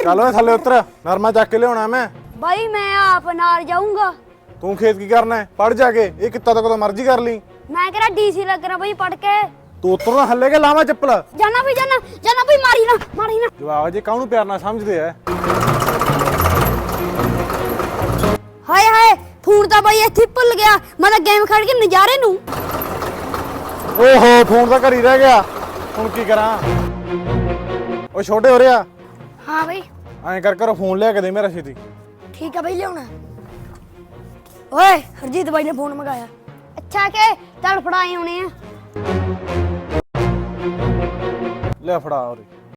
ਚੱਲ ਓਏ ਥੱਲੇ ਉਤਰ, ਨਰਮਾ ਚੱਕ ਕੇ ਲਿਆਉਣਾ ਮੈਂ। भाई मैं आप नाल जाऊंगा। ਤੂੰ ਖੇਤ ਕੀ ਕਰਨਾ ਹੈ? ਪੜ ਜਾ ਕੇ, ਇਹ ਕਿੱਤਾ ਤਾਂ ਕਦੋਂ ਮਰਜ਼ੀ ਕਰ ਲਈ। मैं कह रहा डीसी लग रहा भाई पढ़ के। ਤੂੰ ਉਤਰਨਾ ਹੱਲੇ ਕੇ ਲਾਵਾਂ ਚੱਪਲ। जाना भाई मारी ना। ਜਵਾਬ ਜੇ ਕਾਹਨੂੰ ਪਿਆਰ ਨਾਲ ਸਮਝਦੇ ਐ। हाय हाय फोन तो भाई इत्थे भुल गया, मैं तो गेम खेड के नजारे नू। ਓਹੋ ਫੋਨ ਤਾਂ ਘਰ ਹੀ ਰਹਿ ਗਿਆ, ਹੁਣ ਕੀ ਕਰਾਂ। ਓ ਛੋਟੇ ਹੋ ਰਿਹਾ, हाँ भाई ਐਂ ਕਰ ਕਰ ਫੋਨ ਲਿਆ ਕੇ ਦੇ ਮੇਰਾ ਛੇਤੀ। ठीक है भाई लिया। ओए हरजीत भाई ने फोन मंगाया। अच्छा के चल फड़ाए होने हैं। ਲੈ ਫੜਾ ਉਰੇ।